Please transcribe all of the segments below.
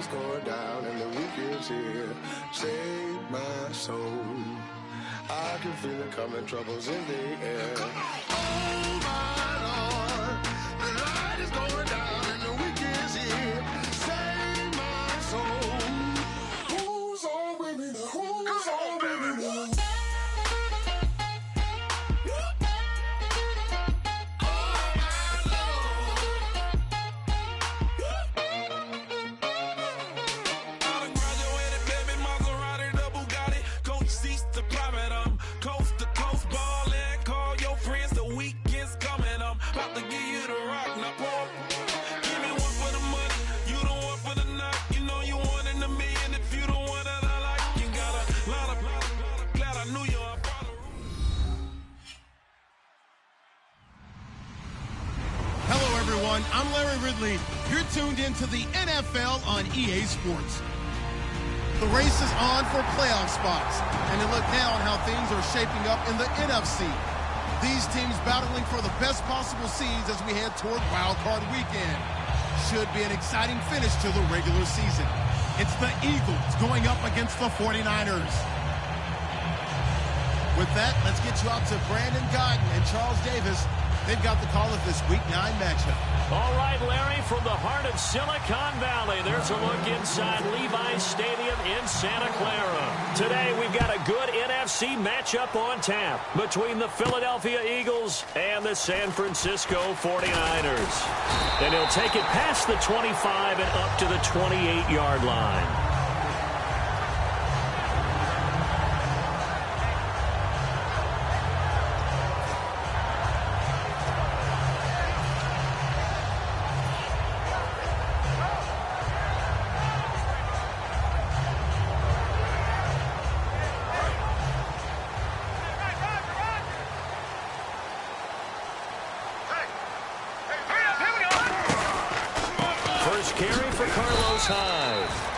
is going down and the week is here. Save my soul. I can feel it coming, troubles in the air. Oh my Lord, the light is going down and the week is here. Save my soul. Who's on with me now? Who's on with me now? I'm Larry Ridley. You're tuned into the NFL on EA Sports. The race is on for playoff spots, and a look now on how things are shaping up in the NFC. These teams battling for the best possible seeds as we head toward Wild Card Weekend. Should be an exciting finish to the regular season. It's the Eagles going up against the 49ers. With that, let's get you out to Brandon Guyton and Charles Davis. They've got the call of this Week 9 matchup. All right, Larry, from the heart of Silicon Valley, there's a look inside Levi's Stadium in Santa Clara. Today, we've got a good NFC matchup on tap between the Philadelphia Eagles and the San Francisco 49ers. And he'll take it past the 25 and up to the 28-yard line.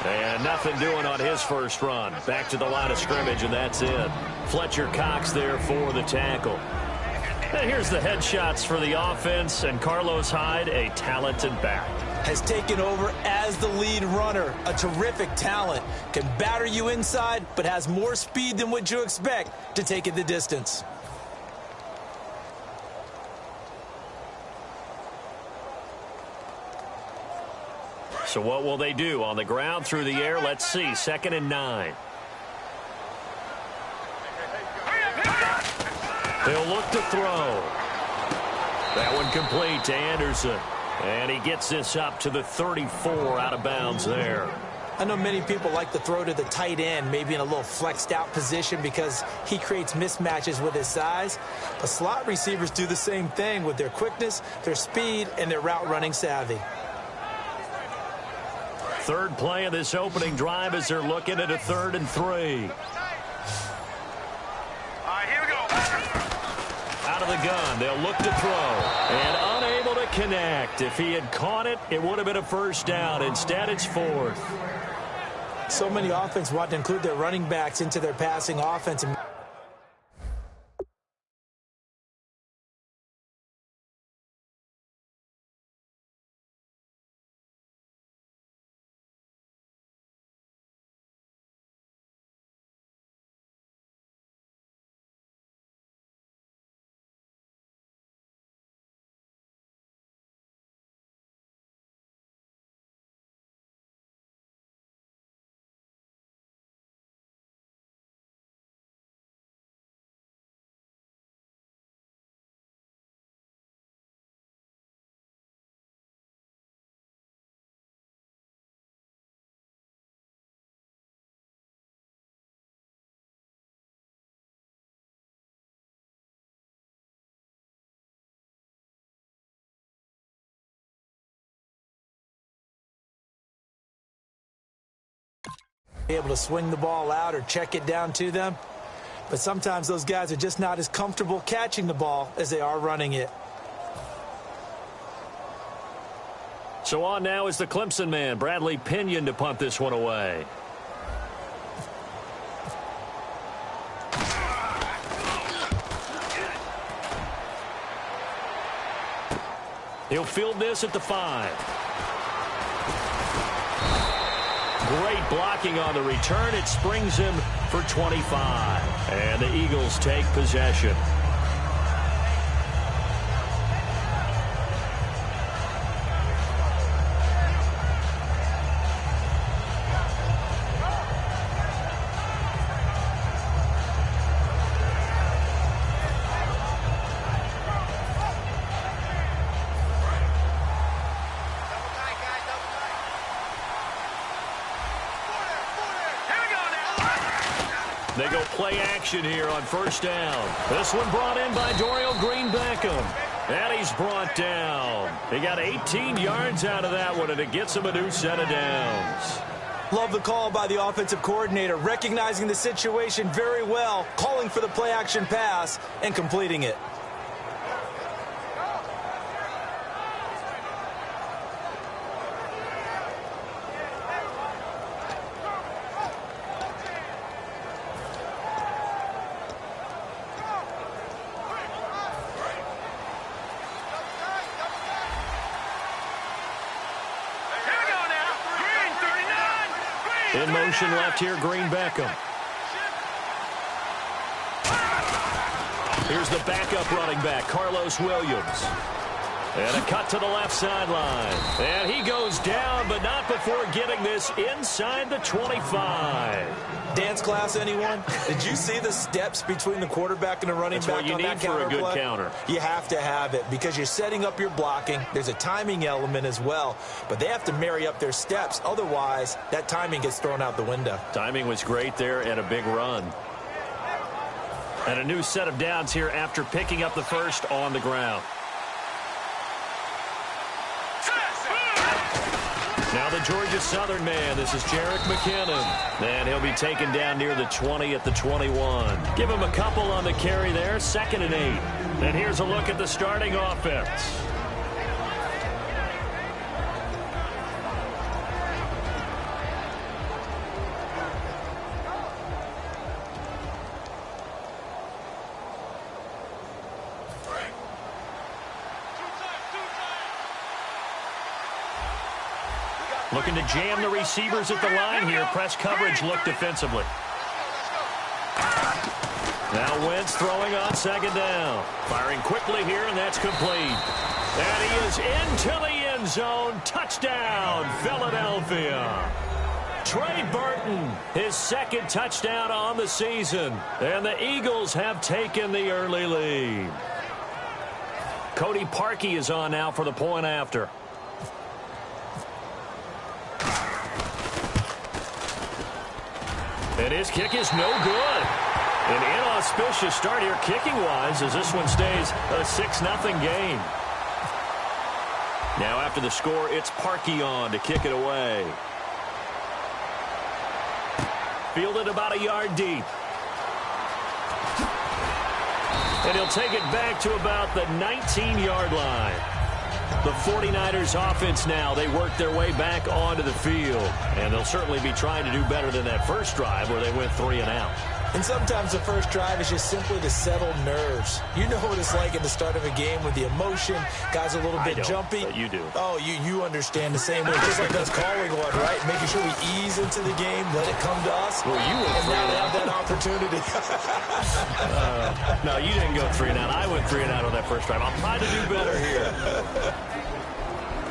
And nothing doing on his first run. Back to the line of scrimmage, and that's it. Fletcher Cox there for the tackle. And here's the headshots for the offense, and Carlos Hyde, a talented back. Has taken over as the lead runner. A terrific talent. Can batter you inside, but has more speed than what you expect to take it the distance. So what will they do? On the ground, through the air, let's see. 2nd and 9. They'll look to throw. That one complete to Anderson. And he gets this up to the 34 out of bounds there. I know many people like to throw to the tight end, maybe in a little flexed out position because he creates mismatches with his size. But slot receivers do the same thing with their quickness, their speed, and their route running savvy. Third play of this opening drive as they're looking at a 3rd and 3. All right, here we go. Out of the gun, they'll look to throw. And unable to connect. If he had caught it, it would have been a first down. Instead, it's 4th. So many offenses want to include their running backs into their passing offense. Able to swing the ball out or check it down to them. But sometimes those guys are just not as comfortable catching the ball as they are running it. So on now is the Clemson man, Bradley Pinion, to punt this one away. He'll field this at the 5. Great blocking on the return. It springs him for 25. And the Eagles take possession. They go play action here on first down. This one brought in by Dorial Green-Beckham. And he's brought down. He got 18 yards out of that one, and it gets him a new set of downs. Love the call by the offensive coordinator, recognizing the situation very well, calling for the play action pass, and completing it. In motion left here, Green-Beckham. Here's the backup running back, Carlos Williams. And a cut to the left sideline. And he goes down, but not before getting this inside the 25. Dance class, anyone? Did you see the steps between the quarterback and the running back on that counter play? That's what you need for a good counter. You have to have it because you're setting up your blocking. There's a timing element as well, but they have to marry up their steps. Otherwise, that timing gets thrown out the window. Timing was great there and a big run. And a new set of downs here after picking up the first on the ground. Now the Georgia Southern man, this is Jerick McKinnon. And he'll be taken down near the 20 at the 21. Give him a couple on the carry there, 2nd and 8. And here's a look at the starting offense. Looking to jam the receivers at the line here. Press coverage look defensively. Now Wentz throwing on 2nd down. Firing quickly here, and that's complete. And he is into the end zone. Touchdown, Philadelphia. Trey Burton, his 2nd touchdown on the season. And the Eagles have taken the early lead. Cody Parkey is on now for the point after. And his kick is no good. An inauspicious start here kicking-wise as this one stays a 6-0 game. Now after the score, it's Parkey on to kick it away. Fielded about a yard deep. And he'll take it back to about the 19-yard line. The 49ers offense now, they work their way back onto the field. And they'll certainly be trying to do better than that first drive where they went 3 and out. And sometimes the first drive is just simply to settle nerves. You know what it's like at the start of a game with the emotion. Guys are a little bit jumpy. But you do. Oh, you understand the same way. Just like us calling one, right? Making sure we ease into the game, let it come to us. Well, you went and now they have that opportunity. No, you didn't go 3 and out. I went 3 and out on that first drive. I'll try to do better here.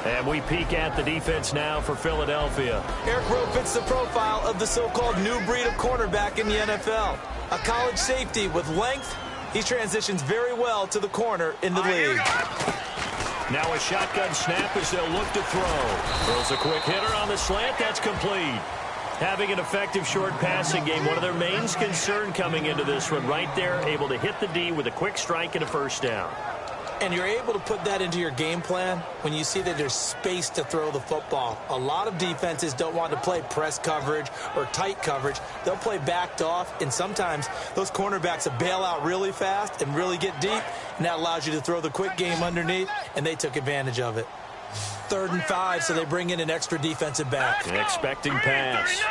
And we peek at the defense now for Philadelphia. Eric Rowe fits the profile of the so-called new breed of cornerback in the NFL. A college safety with length. He transitions very well to the corner in the league. Now a shotgun snap as they'll look to throw. Throws a quick hitter on the slant. That's complete. Having an effective short passing game, one of their main concern coming into this one. Right there, able to hit the D with a quick strike and a first down. And you're able to put that into your game plan when you see that there's space to throw the football. A lot of defenses don't want to play press coverage or tight coverage. They'll play backed off, and sometimes those cornerbacks will bail out really fast and really get deep, and that allows you to throw the quick game underneath, and they took advantage of it. 3rd and 5, so they bring in an extra defensive back. An expecting pass.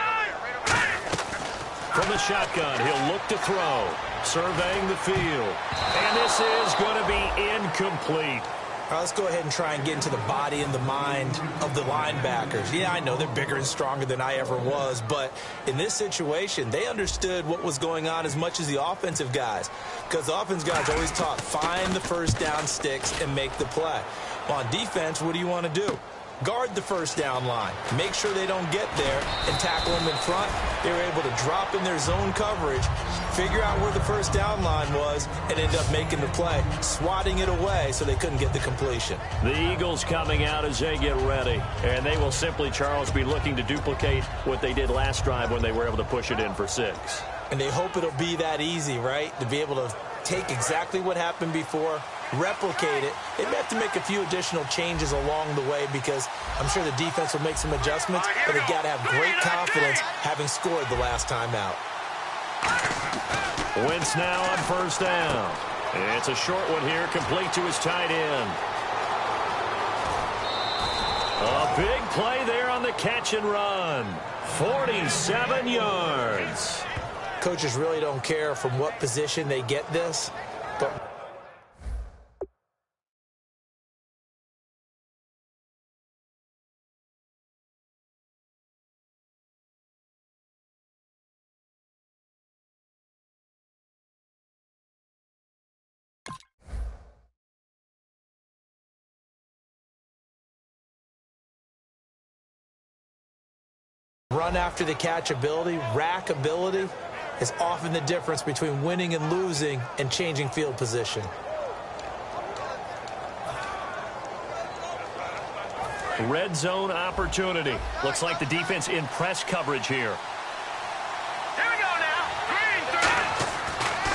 From the shotgun, he'll look to throw. Surveying the field. And this is going to be incomplete. All right, let's go ahead and try and get into the body and the mind of the linebackers. Yeah, I know they're bigger and stronger than I ever was, but in this situation, they understood what was going on as much as the offensive guys, because the offensive guys always taught, find the first down sticks and make the play. Well, on defense, what do you want to do? Guard the first down line. Make sure they don't get there and tackle them in front. They were able to drop in their zone coverage, figure out where the first down line was, and end up making the play, swatting it away so they couldn't get the completion. The Eagles coming out as they get ready, and they will simply, Charles, be looking to duplicate what they did last drive when they were able to push it in for 6. And they hope it'll be that easy, right, to be able to take exactly what happened before, replicate it. They may have to make a few additional changes along the way because I'm sure the defense will make some adjustments, but they've got to have great confidence having scored the last time out. Wentz now on first down. It's a short one here, complete to his tight end. A big play there on the catch and run. 47 yards. Coaches really don't care from what position they get this, but run after the catch ability, rack ability, is often the difference between winning and losing and changing field position. Red zone opportunity. Looks like the defense in press coverage here. Here we go now. Green 3.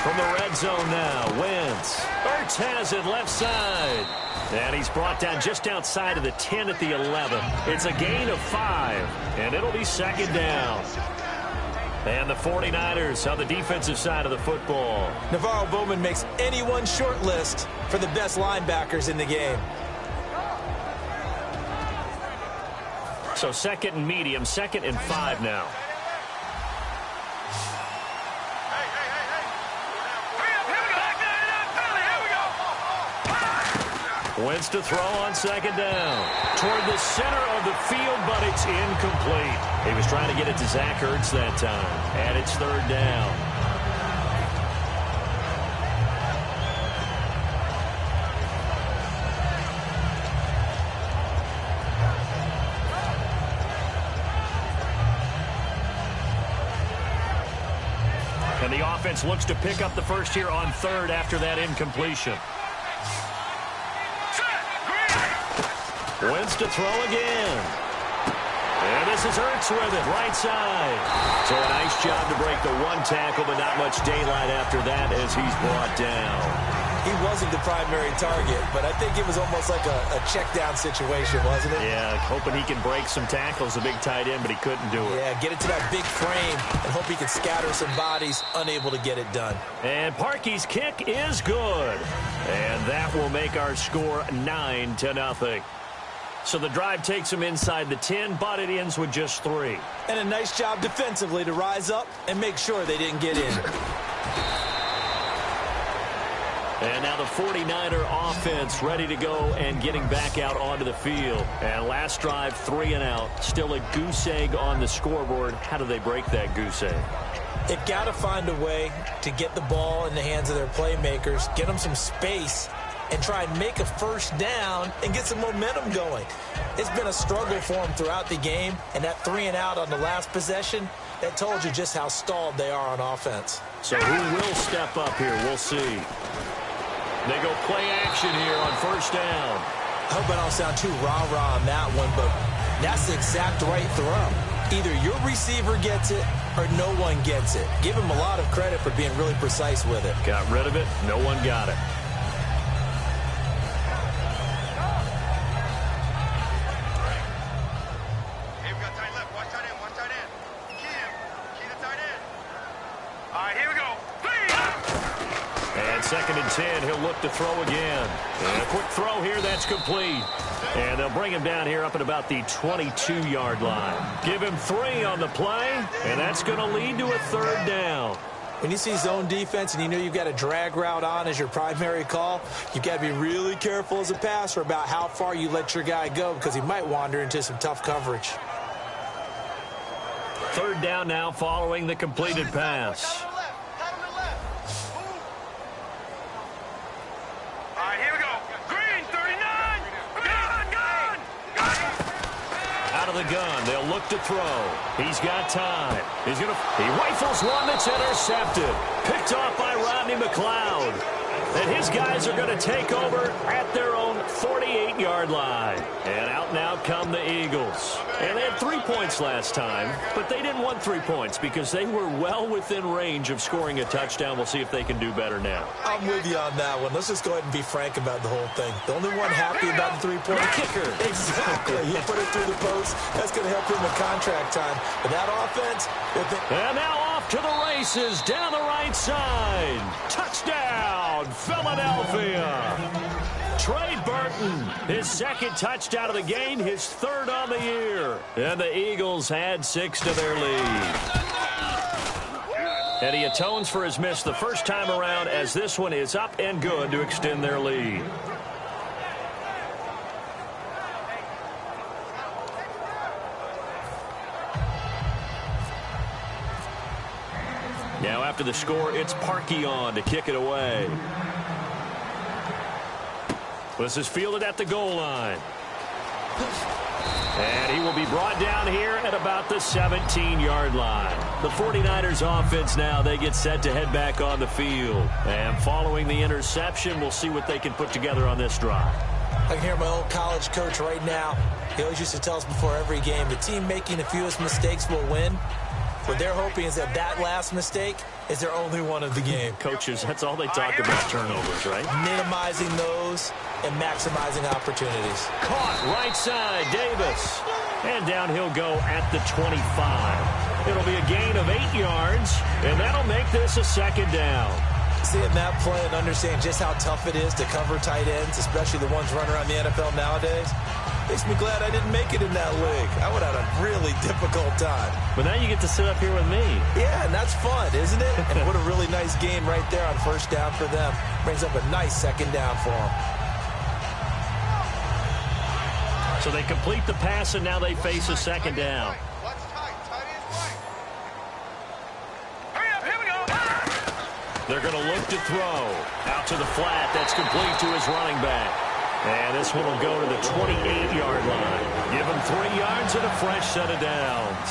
From the red zone now, Wentz. Ertz has it left side. And he's brought down just outside of the 10 at the 11. It's a gain of 5, and it'll be second down. And the 49ers on the defensive side of the football. Navarro Bowman makes anyone short list for the best linebackers in the game. So second and medium, 2nd and 5 now. Wentz to throw on second down. Toward the center of the field, but it's incomplete. He was trying to get it to Zach Ertz that time. And it's third down. And the offense looks to pick up the first here on third after that incompletion. Wentz to throw again. And this is Ertz with it, right side. So a nice job to break the one tackle, but not much daylight after that as he's brought down. He wasn't the primary target, but I think it was almost like a check down situation, wasn't it? Yeah, hoping he can break some tackles, a big tight end, but he couldn't do it. Yeah, get it to that big frame and hope he can scatter some bodies, unable to get it done. And Parkey's kick is good. And that will make our score 9-0. So the drive takes him inside the 10, but it ends with just 3. And a nice job defensively to rise up and make sure they didn't get in. And now the 49er offense ready to go and getting back out onto the field. And last drive, 3 and out. Still a goose egg on the scoreboard. How do they break that goose egg? They've got to find a way to get the ball in the hands of their playmakers, get them some space, and try and make a first down and get some momentum going. It's been a struggle for them throughout the game, and that 3 and out on the last possession, that told you just how stalled they are on offense. So who will step up here? We'll see. They go play action here on first down. I hope I don't sound too rah-rah on that one, but that's the exact right throw. Either your receiver gets it or no one gets it. Give him a lot of credit for being really precise with it. Got rid of it. No one got it. Second and 10, he'll look to throw again. And a quick throw here, that's complete. And they'll bring him down here up at about the 22-yard line. Give him 3 on the play, and that's going to lead to a third down. When you see zone defense and you know you've got a drag route on as your primary call, you've got to be really careful as a passer about how far you let your guy go because he might wander into some tough coverage. Third down now following the completed pass. All right, here we go. Green, 39. Gun. Out of the gun, they'll look to throw. He's got time. He rifles one that's intercepted. Picked off by Rodney McLeod. And his guys are going to take over at their own 48-yard line. And out now come the Eagles. And they had 3 points last time, but they didn't want 3 points because they were well within range of scoring a touchdown. We'll see if they can do better now. I'm with you on that one. Let's just go ahead and be frank about the whole thing. The only one happy about the three-point kicker. Exactly. He put it through the post. That's going to help him in contract time. But that offense, and now off to the races down the right side. Touchdown, Philadelphia. Trey Burton, his second touchdown of the game, his third on the year. And the Eagles add 6 to their lead. And he atones for his miss the first time around as this one is up and good to extend their lead. Now after the score, it's Parkey on to kick it away. This is fielded at the goal line. And he will be brought down here at about the 17-yard line. The 49ers offense now, they get set to head back on the field. And following the interception, we'll see what they can put together on this drive. I can hear my old college coach right now. He always used to tell us before every game, the team making the fewest mistakes will win. What they're hoping is that last mistake is their only one of the game. Coaches, that's all they talk about, turnovers, right? Minimizing those and maximizing opportunities. Caught right side, Davis. And down he'll go at the 25. It'll be a gain of 8 yards, and that'll make this a second down. Seeing that play and understanding just how tough it is to cover tight ends, especially the ones running around the NFL nowadays, makes me glad I didn't make it in that league. I would have had a really difficult time. But now you get to sit up here with me. Yeah, and that's fun, isn't it? And what a really nice game right there on first down for them. Brings up a nice second down for them. So they complete the pass, and now they face a second down. They're going to look to throw. Out to the flat. That's complete to his running back. And this one will go to the 28-yard line. Give him 3 yards and a fresh set of downs.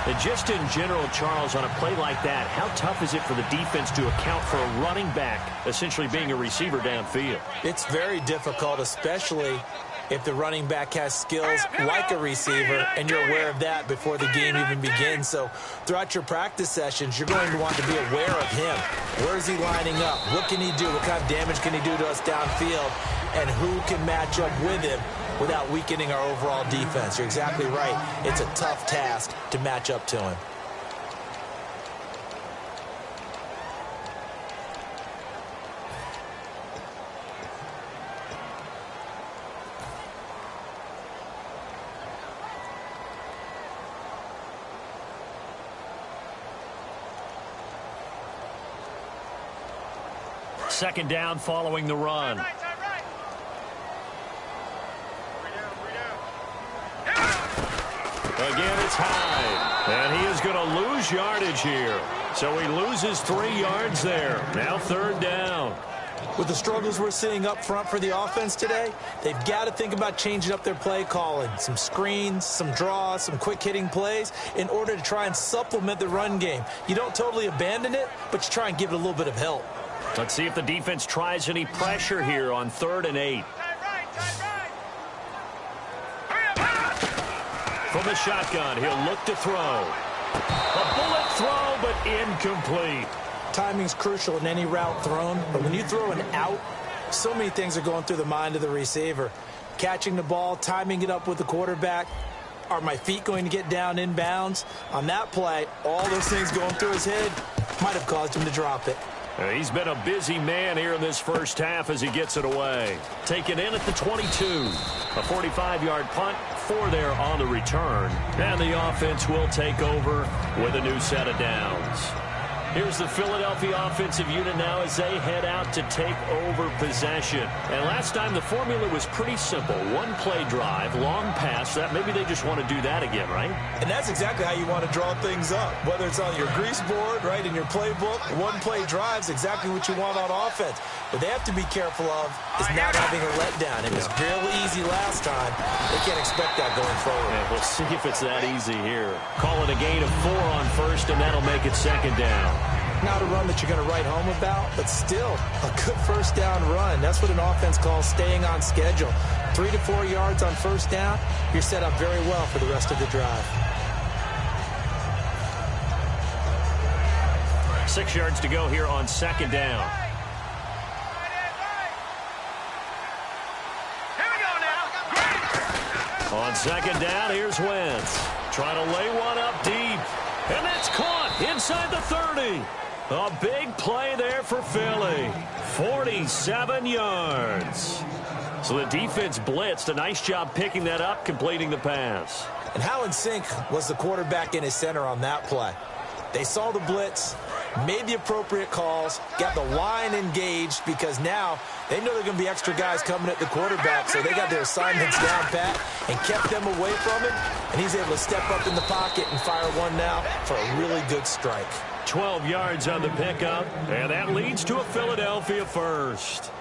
And just in general, Charles, on a play like that, how tough is it for the defense to account for a running back essentially being a receiver downfield? It's very difficult, especially if the running back has skills like a receiver, and you're aware of that before the game even begins. So throughout your practice sessions, you're going to want to be aware of him. Where is he lining up? What can he do? What kind of damage can he do to us downfield? And who can match up with him without weakening our overall defense? You're exactly right. It's a tough task to match up to him. Second down following the run. Again, it's Hyde. And he is going to lose yardage here. So he loses 3 yards there. Now third down. With the struggles we're seeing up front for the offense today, they've got to think about changing up their play calling. Some screens, some draws, some quick-hitting plays in order to try and supplement the run game. You don't totally abandon it, but you try and give it a little bit of help. Let's see if the defense tries any pressure here on 3rd and 8. From the shotgun, he'll look to throw. A bullet throw, but incomplete. Timing's crucial in any route thrown, but when you throw an out, so many things are going through the mind of the receiver. Catching the ball, timing it up with the quarterback. Are my feet going to get down inbounds? On that play, all those things going through his head might have caused him to drop it. He's been a busy man here in this first half as he gets it away. Taken in at the 22. A 45-yard punt, 4 there on the return. And the offense will take over with a new set of downs. Here's the Philadelphia offensive unit now as they head out to take over possession. And last time the formula was pretty simple. One play drive, long pass. That maybe they just want to do that again, right? And that's exactly how you want to draw things up. Whether it's on your grease board, right, in your playbook, one play drive's exactly what you want on offense. What they have to be careful of is not having a letdown. It was real easy last time. They can't expect that going forward. Yeah, we'll see if it's that easy here. Call it a gain of 4 on first, and that'll make it second down. Not a run that you're going to write home about, but still a good first down run. That's what an offense calls staying on schedule. 3 to 4 yards on first down, you're set up very well for the rest of the drive. 6 yards to go here on second down. Here we go now. On second down, here's Wentz. Trying to lay one up deep. And that's caught inside the 30. A big play there for Philly. 47 yards. So the defense blitzed. A nice job picking that up, completing the pass. And how in sync was the quarterback in his center on that play? They saw the blitz, made the appropriate calls, got the line engaged because now they know there are going to be extra guys coming at the quarterback, so they got their assignments down pat and kept them away from him, and he's able to step up in the pocket and fire one now for a really good strike. 12 yards on the pickup, and that leads to a Philadelphia first.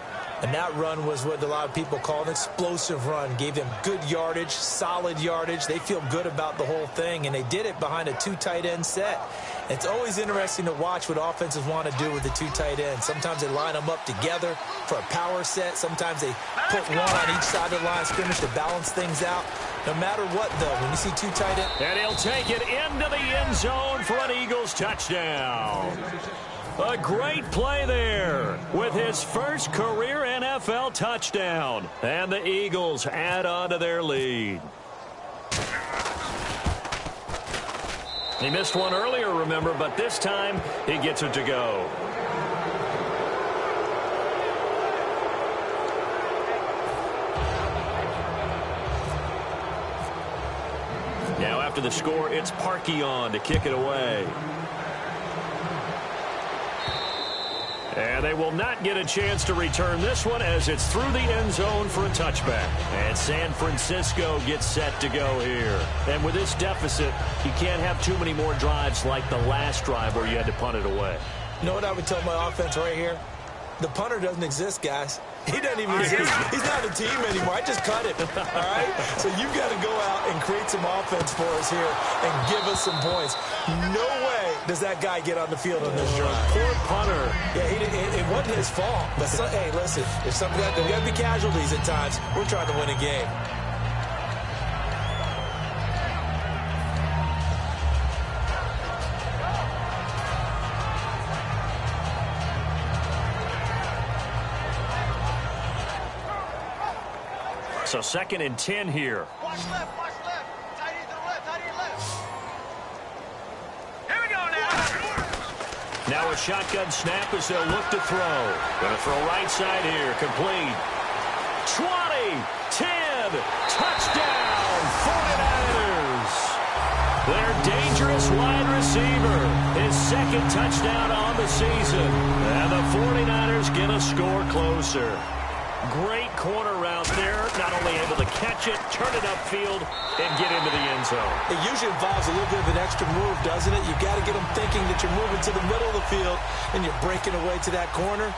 And that run was what a lot of people call an explosive run. Gave them good yardage, solid yardage. They feel good about the whole thing, and they did it behind a 2 tight end set. It's always interesting to watch what offenses want to do with the 2 tight ends. Sometimes they line them up together for a power set. Sometimes they put one on each side of the line of scrimmage to balance things out. No matter what, though, when you see 2 tight ends. And he'll take it into the end zone for an Eagles touchdown. A great play there with his first career NFL touchdown. And the Eagles add on to their lead. He missed one earlier, remember, but this time he gets it to go. Now after the score, it's Parkey on to kick it away. And they will not get a chance to return this one as it's through the end zone for a touchback. And San Francisco gets set to go here. And with this deficit, you can't have too many more drives like the last drive where you had to punt it away. You know what I would tell my offense right here? The punter doesn't exist, guys. He doesn't even exist. He's not a team anymore. I just cut him. All right? So you've got to go out and create some offense for us here and give us some points. No way does that guy get on the field on this drive. Poor punter. Yeah, it wasn't his fault. But hey, listen, there's got to be casualties at times. We're trying to win a game. So 2nd and 10 here. Watch left, watch left. Tight end to the left, tight end left. Here we go now. Now a shotgun snap as they'll look to throw. Going to throw right side here. Complete. 20, 10, touchdown, 49ers. Their dangerous wide receiver. His 2nd touchdown on the season. And the 49ers get a score closer. Great corner route there. Not only able to catch it, turn it upfield, and get into the end zone. It usually involves a little bit of an extra move, doesn't it? You've got to get them thinking that you're moving to the middle of the field and you're breaking away to that corner.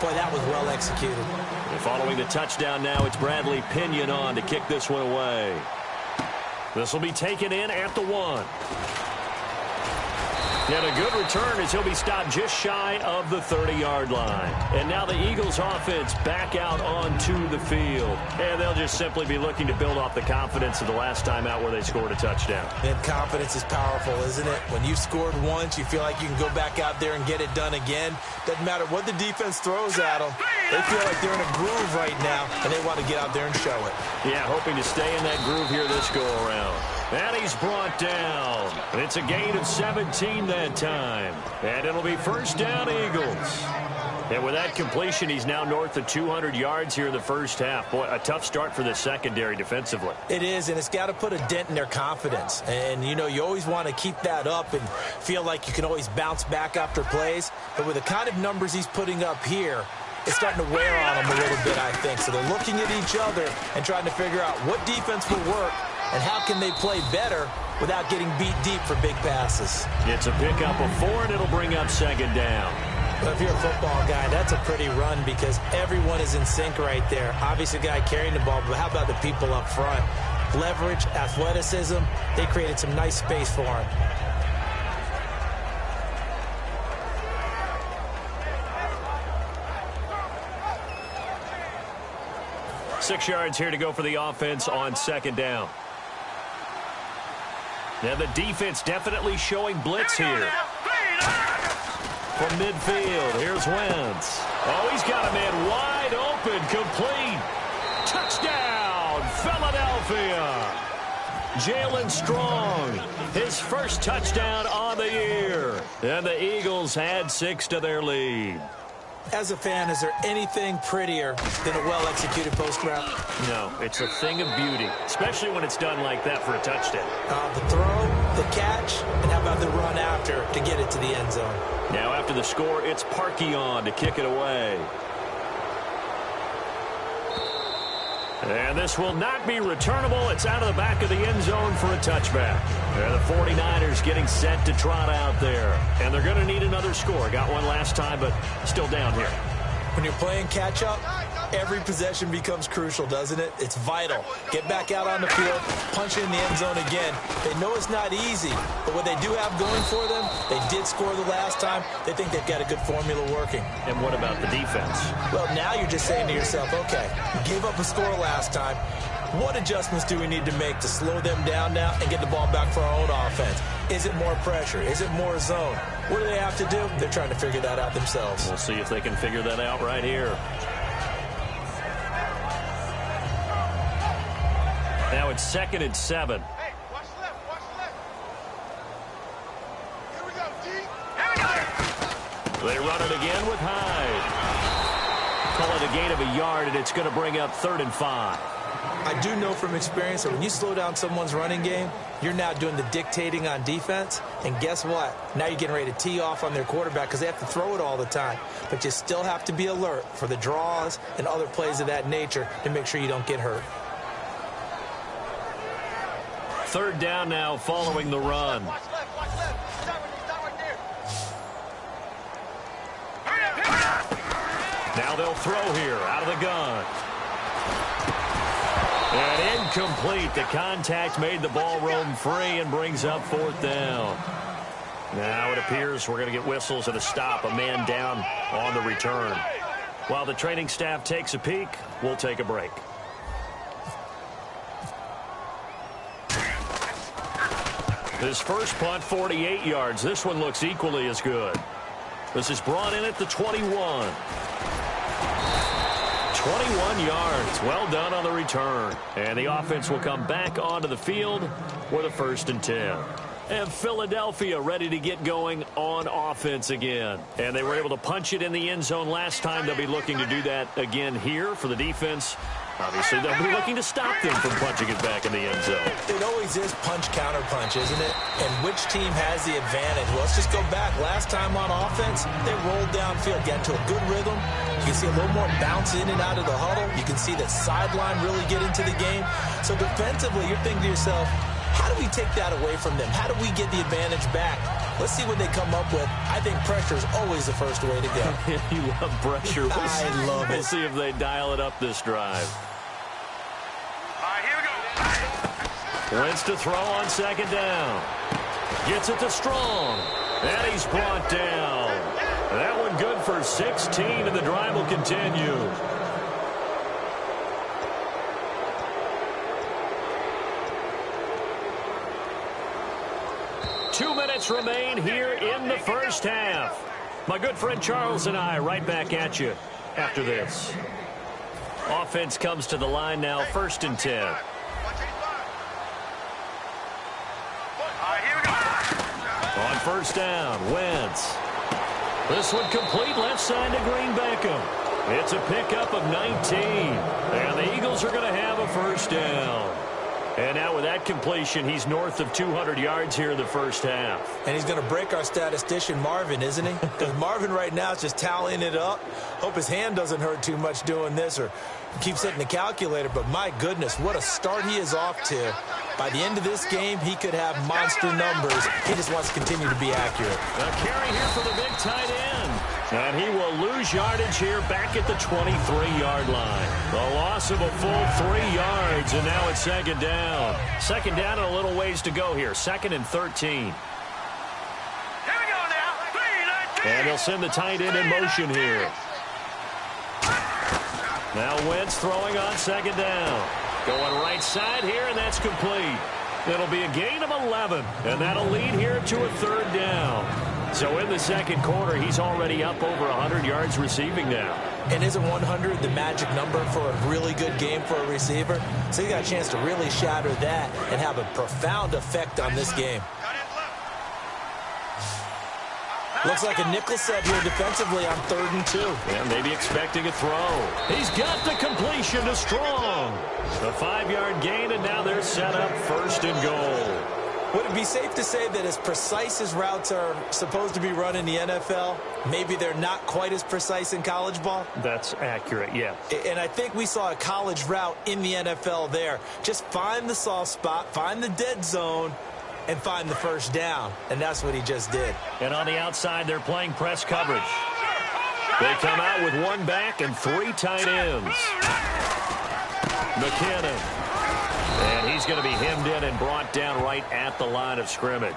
Boy, that was well executed. And following the touchdown now, it's Bradley Pinion on to kick this one away. This will be taken in at the 1. And a good return as he'll be stopped just shy of the 30-yard line. And now the Eagles offense back out onto the field. And they'll just simply be looking to build off the confidence of the last time out where they scored a touchdown. And confidence is powerful, isn't it? When you've scored once, you feel like you can go back out there and get it done again. Doesn't matter what the defense throws at them. They feel like they're in a groove right now, and they want to get out there and show it. Yeah, hoping to stay in that groove here this go-around. And he's brought down. It's a gain of 17 that time. And it'll be first down, Eagles. And with that completion, he's now north of 200 yards here in the first half. Boy, a tough start for the secondary defensively. It is, and it's got to put a dent in their confidence. And, you know, you always want to keep that up and feel like you can always bounce back after plays. But with the kind of numbers he's putting up here, it's starting to wear on them a little bit, I think. So they're looking at each other and trying to figure out what defense will work and how can they play better without getting beat deep for big passes. It's a pickup of 4, and it'll bring up second down. Well, if you're a football guy, that's a pretty run because everyone is in sync right there. Obviously, the guy carrying the ball, but how about the people up front? Leverage, athleticism, they created some nice space for him. 6 yards here to go for the offense on second down. And the defense definitely showing blitz here. From midfield, here's Wentz. Oh, he's got a man wide open, complete. Touchdown, Philadelphia. Jalen Strong, his first touchdown on the year. And the Eagles add 6 to their lead. As a fan, is there anything prettier than a well-executed post route? No, it's a thing of beauty, especially when it's done like that for a touchdown. The throw, the catch, and how about the run after to get it to the end zone? Now after the score, it's Parkey to kick it away. And this will not be returnable. It's out of the back of the end zone for a touchback. And the 49ers getting set to trot out there. And they're going to need another score. Got one last time, but still down here. When you're playing catch-up, every possession becomes crucial, doesn't it? It's vital. Get back out on the field, punch it in the end zone again. They know it's not easy, but what they do have going for them, they did score the last time. They think they've got a good formula working. And what about the defense? Well, now you're just saying to yourself, okay, we gave up a score last time. What adjustments do we need to make to slow them down now and get the ball back for our own offense? Is it more pressure? Is it more zone? What do they have to do? They're trying to figure that out themselves. We'll see if they can figure that out right here. Now it's 2nd and 7. Hey, watch left, watch left. Here we go, D. Here we go. They run it again with Hyde. Call it a gain of a yard, and it's going to bring up 3rd and 5. I do know from experience that when you slow down someone's running game, you're now doing the dictating on defense. And guess what? Now you're getting ready to tee off on their quarterback because they have to throw it all the time. But you still have to be alert for the draws and other plays of that nature to make sure you don't get hurt. 3rd down now following the run. Watch left, watch left. Stop right there. Hurry up. Now they'll throw here out of the gun. And incomplete. The contact made the ball roam free and brings up 4th down. Now it appears we're going to get whistles and a stop. A man down on the return. While the training staff takes a peek, we'll take a break. His first punt, 48 yards. This one looks equally as good. This is brought in at the 21. 21 yards. Well done on the return. And the offense will come back onto the field with a 1st and 10. And Philadelphia ready to get going on offense again. And they were able to punch it in the end zone last time. They'll be looking to do that again here for the defense. Obviously, they'll be looking to stop them from punching it back in the end zone. It always is punch-counter-punch, isn't it? And which team has the advantage? Well, let's just go back. Last time on offense, they rolled downfield, got into a good rhythm. You can see a little more bounce in and out of the huddle. You can see the sideline really get into the game. So defensively, you're thinking to yourself, how do we take that away from them? How do we get the advantage back? Let's see what they come up with. I think pressure is always the first way to go. You love pressure. I love it. We'll see if they dial it up this drive. All right, here we go. Wentz to throw on 2nd down. Gets it to Strong. And he's brought down. That one good for 16, and the drive will continue. Two minutes remain here in the first half. My good friend Charles and I right back at you after this. Offense comes to the line now, 1st and 10. All right, here we go. On 1st down, Wentz. This one complete left side to Green Beckham. It's a pickup of 19. And the Eagles are going to have a first down. And now with that completion, he's north of 200 yards here in the first half. And he's going to break our statistician Marvin, isn't he? Because Marvin right now is just tallying it up. Hope his hand doesn't hurt too much doing this or keeps hitting the calculator. But my goodness, what a start he is off to. By the end of this game, he could have monster numbers. He just wants to continue to be accurate. A carry here for the big tight end. And he will lose yardage here back at the 23-yard line. The loss of a full 3 yards, and now it's second down. Second down and a little ways to go here. 2nd and 13. Here we go now. 3-19. And they'll send the tight end in motion here. Now Wentz throwing on second down. Going right side here, and that's complete. It'll be a gain of 11, and that'll lead here to a third down. So in the second quarter, he's already up over 100 yards receiving now. And isn't 100 the magic number for a really good game for a receiver? So you got a chance to really shatter that and have a profound effect on this game. Looks like a nickel set here defensively on 3rd and 2. And maybe expecting a throw. He's got the completion to Strong. A 5-yard gain, and now they're set up 1st and goal. Would it be safe to say that as precise as routes are supposed to be run in the NFL, maybe they're not quite as precise in college ball? That's accurate, yeah. And I think we saw a college route in the NFL there. Just find the soft spot, find the dead zone, and find the first down. And that's what he just did. And on the outside, they're playing press coverage. They come out with 1 back and 3 tight ends. McKinnon. And he's going to be hemmed in and brought down right at the line of scrimmage.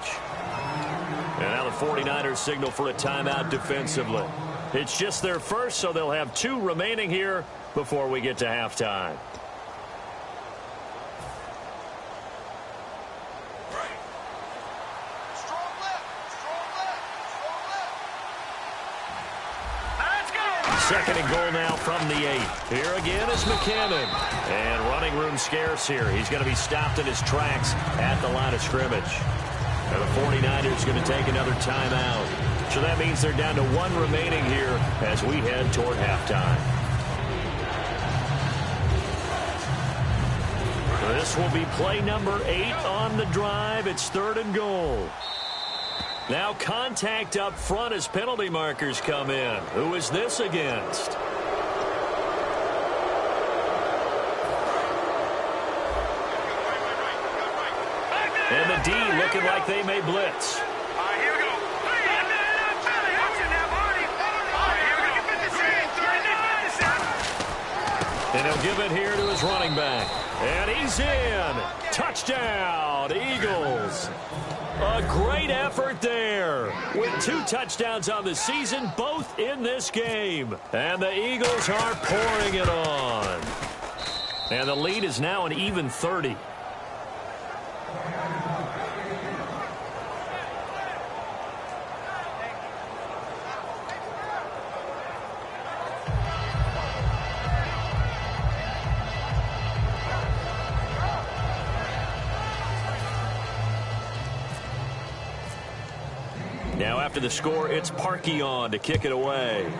And now the 49ers signal for a timeout defensively. It's just their first, so they'll have 2 remaining here before we get to halftime. Second and goal now from the 8. Here again is McKinnon. And running room scarce here. He's going to be stopped in his tracks at the line of scrimmage. And the 49ers going to take another timeout. So that means they're down to 1 remaining here as we head toward halftime. This will be play number 8 on the drive. It's 3rd and goal. Now contact up front as penalty markers come in. Who is this against? And the D looking like they may blitz. Here we go. And he'll give it here to his running back. And he's in. Touchdown, Eagles. A great effort there with 2 touchdowns on the season, both in this game. And the Eagles are pouring it on. And the lead is now an even 30. Now after the score, it's Parkey on to kick it away.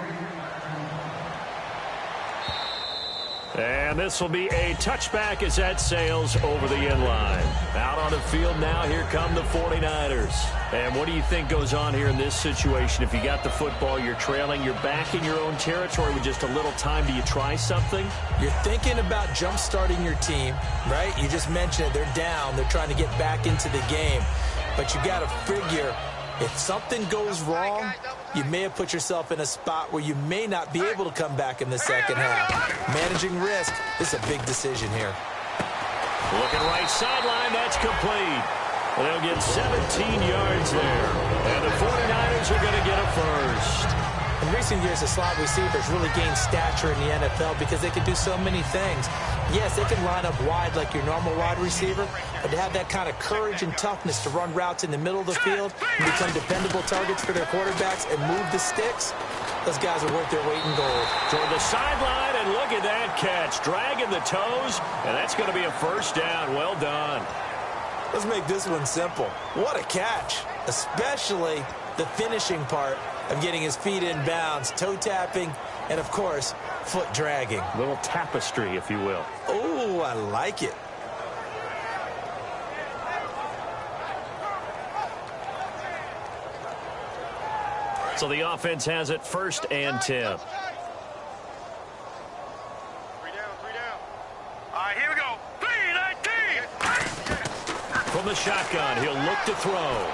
And this will be a touchback as that sails over the end line. Out on the field now, here come the 49ers. And what do you think goes on here in this situation? If you got the football, you're trailing, you're back in your own territory with just a little time. Do you try something? You're thinking about jump-starting your team, right? You just mentioned it. They're down. They're trying to get back into the game. But you got to figure, if something goes wrong, you may have put yourself in a spot where you may not be able to come back in the second half. Managing risk is a big decision here. Looking right sideline, that's complete. They'll get 17 yards there. And the 49ers are going to get a first. In recent years, the slot receivers really gained stature in the NFL because they can do so many things. Yes, they can line up wide like your normal wide receiver, but to have that kind of courage and toughness to run routes in the middle of the field and become dependable targets for their quarterbacks and move the sticks, those guys are worth their weight in gold. Toward the sideline, and look at that catch. Dragging the toes, and that's going to be a first down. Well done. Let's make this one simple. What a catch, especially the finishing part. of getting his feet in bounds, toe tapping, and, of course, foot dragging. A little tapestry, if you will. Oh, I like it. So the offense has it 1st and 10. 3 down. All right, here we go. 3-19. From the shotgun, he'll look to throw.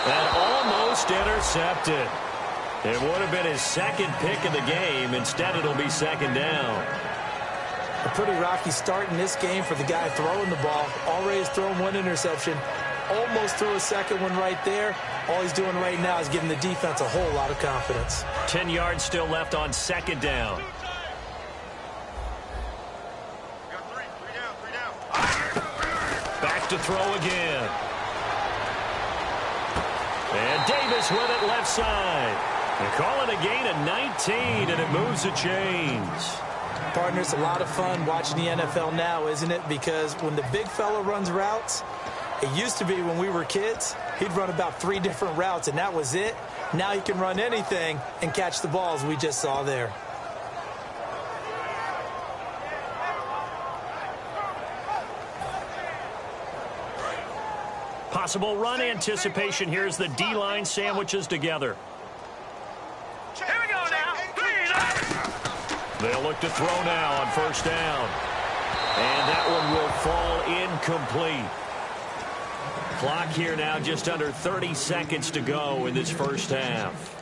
And almost intercepted. It would have been his 2nd pick of the game. Instead, it'll be 2nd down. A pretty rocky start in this game for the guy throwing the ball. Already has thrown 1 interception. Almost threw a 2nd one right there. All he's doing right now is giving the defense a whole lot of confidence. 10 yards still left on 2nd down. Back to throw again. And Davis with it left side. They call it a gain of 19, and it moves the chains. Partner, it's a lot of fun watching the NFL now, isn't it? Because when the big fella runs routes, it used to be when we were kids, he'd run about 3 different routes, and that was it. Now he can run anything and catch the balls we just saw there. Possible run anticipation here as the D-line sandwiches together. Here we go now. 3-19. They'll look to throw now on 1st down. And that one will fall incomplete. Clock here now just under 30 seconds to go in this 1st half.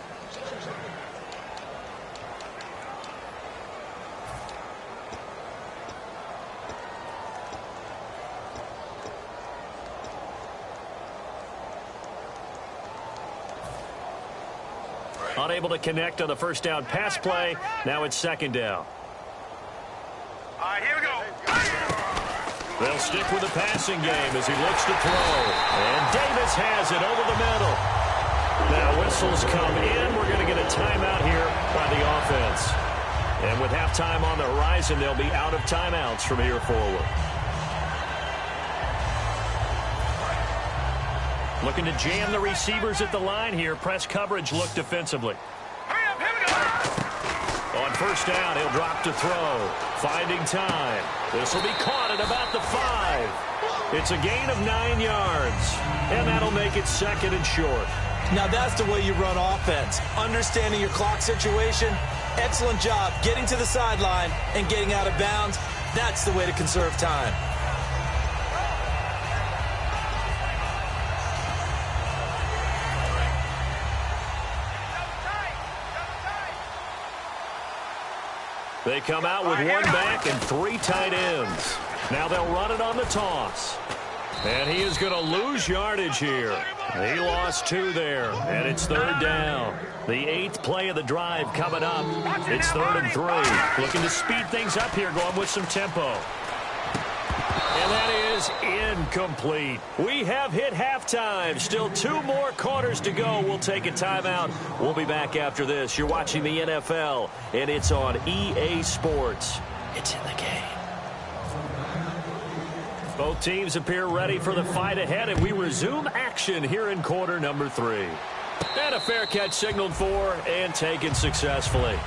Unable to connect on the 1st down pass play. Now it's 2nd down. All right, here we go. They'll stick with the passing game as he looks to throw. And Davis has it over the middle. Now whistles come in. We're going to get a timeout here by the offense. And with halftime on the horizon, they'll be out of timeouts from here forward. Looking to jam the receivers at the line here. Press coverage look defensively. Hurry up, here we go. On 1st down, he'll drop to throw. Finding time. This will be caught at about the 5. It's a gain of 9 yards. And that'll make it 2nd and short. Now that's the way you run offense. Understanding your clock situation. Excellent job getting to the sideline and getting out of bounds. That's the way to conserve time. They come out with 1 back and 3 tight ends. Now they'll run it on the toss. And he is going to lose yardage here. He lost 2 there, and it's 3rd down. The 8th play of the drive coming up. It's 3rd and 3. Looking to speed things up here, going with some tempo. And that is incomplete. We have hit halftime. Still 2 more quarters to go. We'll take a timeout. We'll be back after this. You're watching the NFL, and it's on EA Sports. It's in the game. Both teams appear ready for the fight ahead, and we resume action here in quarter number 3. And a fair catch signaled for and taken successfully.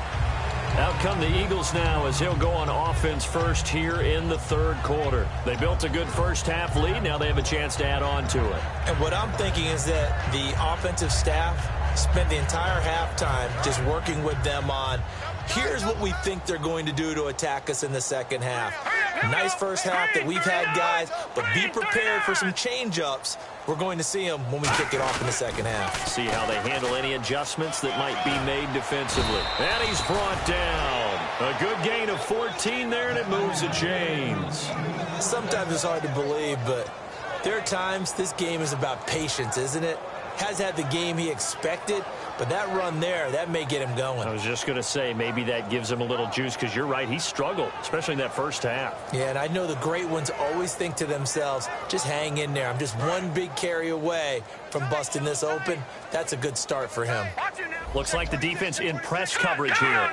Out come the Eagles now as he'll go on offense first here in the 3rd quarter. They built a good 1st half lead. Now they have a chance to add on to it. And what I'm thinking is that the offensive staff spent the entire halftime just working with them on, here's what we think they're going to do to attack us in the 2nd half. Nice 1st half that we've had, guys, but be prepared for some change-ups. We're going to see them when we kick it off in the 2nd half. See how they handle any adjustments that might be made defensively. And he's brought down. A good gain of 14 there, and it moves the chains. Sometimes it's hard to believe, but there are times this game is about patience, isn't it? Has had the game he expected, but that run there, that may get him going. I was just going to say, maybe that gives him a little juice, because you're right, he struggled, especially in that 1st half. Yeah, and I know the great ones always think to themselves, just hang in there. I'm just 1 big carry away from busting this open. That's a good start for him. Looks like the defense in press coverage here.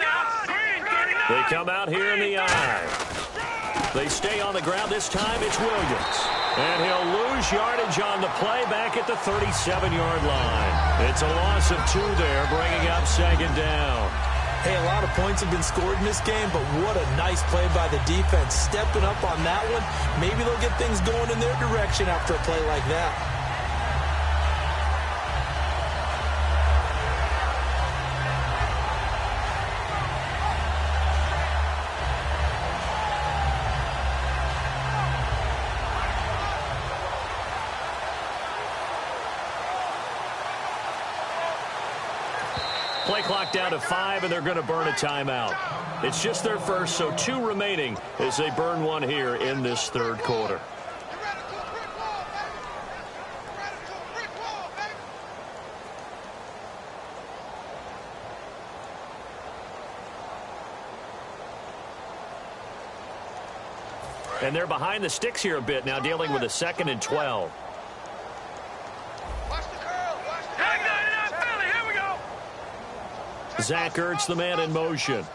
They come out here in the eye. They stay on the ground. This time it's Williams. And he'll lose yardage on the play back at the 37-yard line. It's a loss of 2 there, bringing up second down. Hey, a lot of points have been scored in this game, but what a nice play by the defense. Stepping up on that one, maybe they'll get things going in their direction after a play like that. Play clock down to 5, and they're going to burn a timeout. It's just their first, so 2 remaining as they burn one here in this third quarter. And they're behind the sticks here a bit now, dealing with a 2nd and 12. Zach Ertz, the man in motion.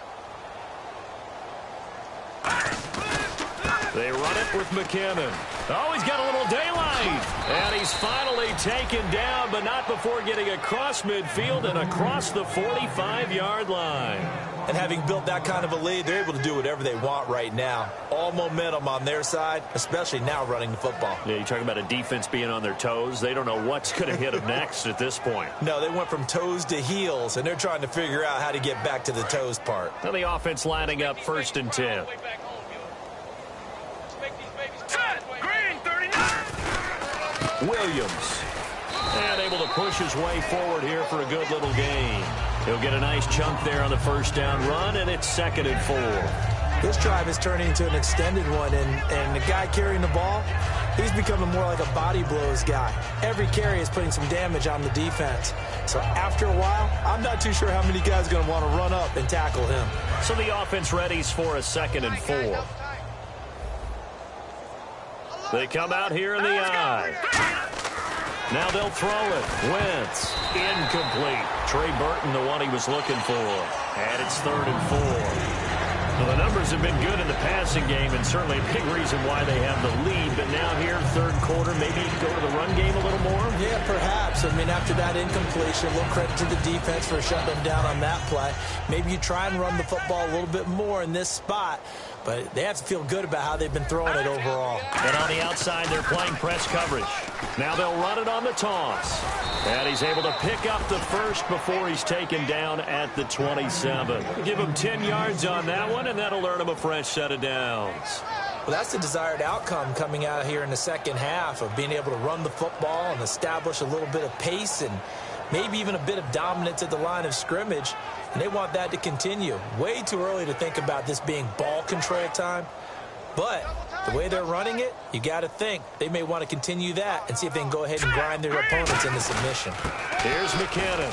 They run it with McKinnon. Oh, he's got a little daylight. And he's finally taken down, but not before getting across midfield and across the 45-yard line. And having built that kind of a lead, they're able to do whatever they want right now. All momentum on their side, especially now running the football. Yeah, you're talking about a defense being on their toes. They don't know what's going to hit them next at this point. No, they went from toes to heels, and they're trying to figure out how to get back to the toes part. Now the offense lining up 1st and 10. Green, 39. Williams. And able to push his way forward here for a good little gain. He'll get a nice chunk there on the first down run, and it's 2nd and 4. This drive is turning into an extended one, and the guy carrying the ball, he's becoming more like a body blows guy. Every carry is putting some damage on the defense. So after a while, I'm not too sure how many guys are going to want to run up and tackle him. So the offense readies for a 2nd and 4. They come out here in the eye. Now they'll throw it. Wentz, incomplete. Trey Burton, the one he was looking for. And it's 3rd and 4. Well, the numbers have been good in the passing game, and certainly a big reason why they have the lead. But now here, third quarter, maybe go to the run game a little more? Yeah, perhaps. I mean, after that incompletion, a little credit to the defense for shutting them down on that play. Maybe you try and run the football a little bit more in this spot. But they have to feel good about how they've been throwing it overall. And on the outside, they're playing press coverage. Now they'll run it on the toss. And he's able to pick up the first before he's taken down at the 27. Give him 10 yards on that one, and that'll earn him a fresh set of downs. Well, that's the desired outcome coming out here in the second half of being able to run the football and establish a little bit of pace and maybe even a bit of dominance at the line of scrimmage. And they want that to continue. Way too early to think about this being ball control time. But the way they're running it, you got to think they may want to continue that and see if they can go ahead and grind their opponents into submission. Here's McKinnon.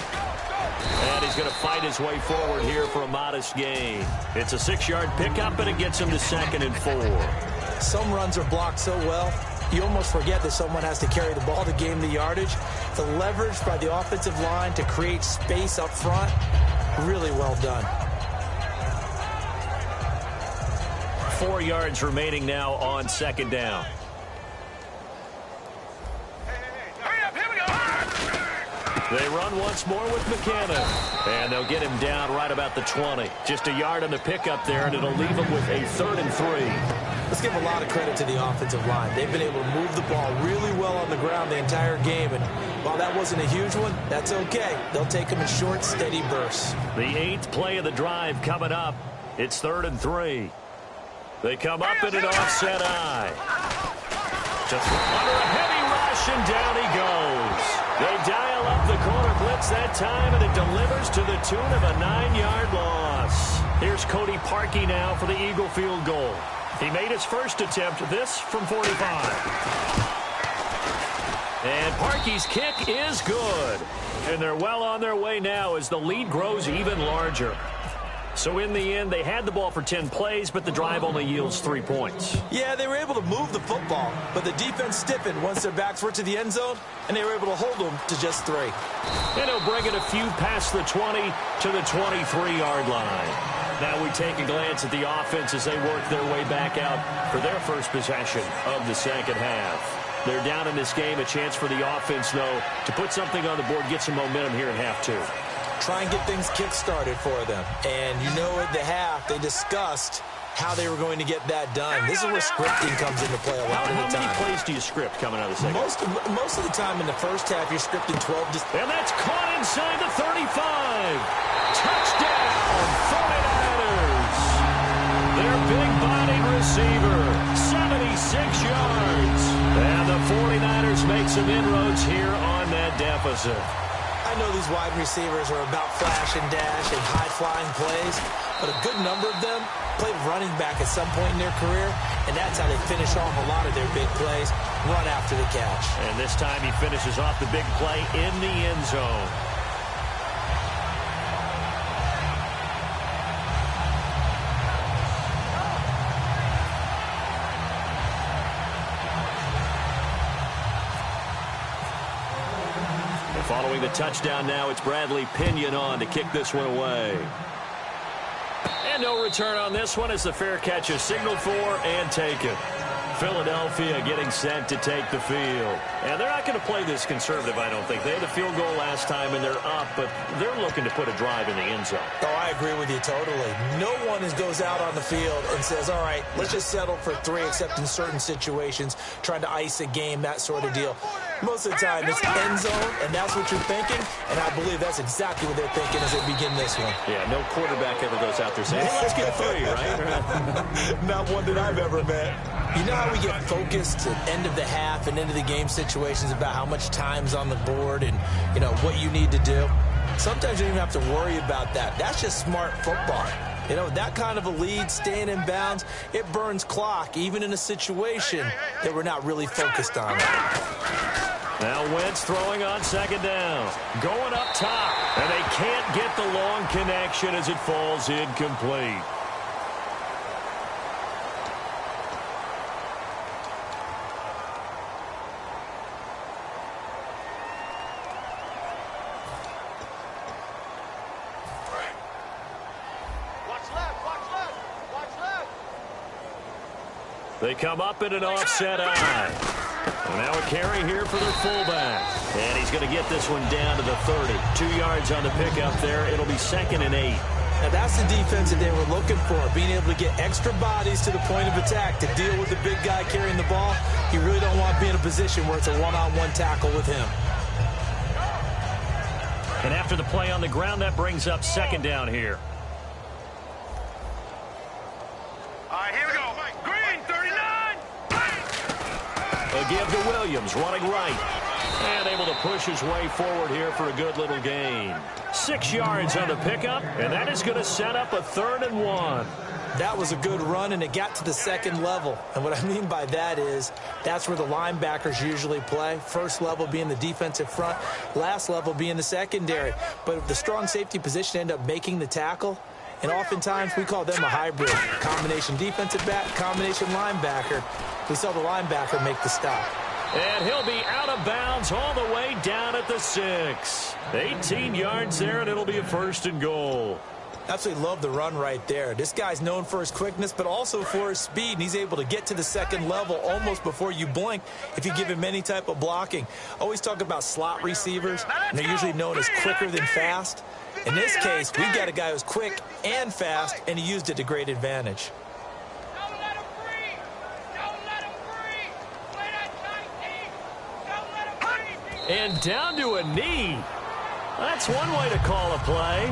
And he's going to fight his way forward here for a modest gain. It's a 6-yard pickup, and it gets him to 2nd and 4. Some runs are blocked so well, you almost forget that someone has to carry the ball to gain the yardage. The leverage by the offensive line to create space up front, really well done. 4 yards remaining now on 2nd down. Hurry up, here we go. They run once more with McKinnon. And they'll get him down right about the 20. Just a yard on the pickup there, and it'll leave him with a 3rd and 3. Let's give a lot of credit to the offensive line. They've been able to move the ball really well on the ground the entire game. And while that wasn't a huge one, that's okay. They'll take them in short, steady bursts. The 8th play of the drive coming up. It's 3rd and 3. They come up in an offset eye. Just under a heavy rush, and down he goes. They dial up the corner blitz that time, and it delivers to the tune of a 9-yard loss. Here's Cody Parkey now for the Eagle field goal. He made his first attempt, this from 45. And Parkey's kick is good. And they're well on their way now as the lead grows even larger. So in the end, they had the ball for 10 plays, but the drive only yields 3 points. Yeah, they were able to move the football, but the defense stiffened once their backs were to the end zone, and they were able to hold them to just 3. And he'll bring it a few past the 20 to the 23-yard line. Now we take a glance at the offense as they work their way back out for their first possession of the second half. They're down in this game. A chance for the offense, though, to put something on the board, get some momentum here in half two. Try and get things kick-started for them. And you know at the half, they discussed how they were going to get that done. This is where scripting comes into play a lot of the time. How many plays do you script coming out of the second? Most of the time in the first half, you're scripting 12 to... And that's caught inside the 35. Touchdown, 49ers. Their big-bodied receiver, 76 yards. And the 49ers make some inroads here on that deficit. I know these wide receivers are about flash and dash and high-flying plays, but a good number of them played running back at some point in their career, and that's how they finish off a lot of their big plays, run after the catch. And this time he finishes off the big play in the end zone. Following the touchdown now, it's Bradley Pinion on to kick this one away. And no return on this one as the fair catch is signaled for and taken. Philadelphia getting set to take the field. And they're not going to play this conservative, I don't think. They had a field goal last time, and they're up, but they're looking to put a drive in the end zone. Oh, I agree with you totally. No one goes out on the field and says, all right, let's just settle for 3, except in certain situations, trying to ice a game, that sort of deal. Most of the time, it's end zone, and that's what you're thinking, and I believe that's exactly what they're thinking as they begin this one. Yeah, no quarterback ever goes out there saying, hey, let's get 3, right? Not one that I've ever met. You know how we get focused at end of the half and into the game situations about how much time's on the board and, you know, what you need to do? Sometimes you don't even have to worry about that. That's just smart football. You know, that kind of a lead, staying in bounds, it burns clock, even in a situation that we're not really focused on. Now Wentz throwing on second down. Going up top. And they can't get the long connection as it falls incomplete. They come up in an offset eye. And now a carry here for their fullback. And he's going to get this one down to the 30. 2 yards on the pickup there. It'll be 2nd and 8. Now that's the defense that they were looking for, being able to get extra bodies to the point of attack to deal with the big guy carrying the ball. You really don't want to be in a position where it's a one-on-one tackle with him. And after the play on the ground, that brings up 2nd down here. Here we go. Green, 39. A give to Williams, running right. And able to push his way forward here for a good little gain. 6 yards on the pickup, and that is going to set up a 3rd and 1. That was a good run, and it got to the second level. And what I mean by that is that's where the linebackers usually play. First level being the defensive front, last level being the secondary. But the strong safety position end up making the tackle. And oftentimes we call them a hybrid. Combination defensive back, combination linebacker. We saw the linebacker make the stop. And he'll be out of bounds all the way down at the 6. 18 yards there, and it'll be a 1st and goal. Absolutely love the run right there. This guy's known for his quickness, but also for his speed, and he's able to get to the second level almost before you blink if you give him any type of blocking. Always talk about slot receivers, and they're usually known as quicker than fast. In this case, we've got a guy who's quick and fast, and he used it to great advantage. Don't let him breathe. Don't let him breathe. Play that tight team. Don't let him breathe. And down to a knee. That's one way to call a play.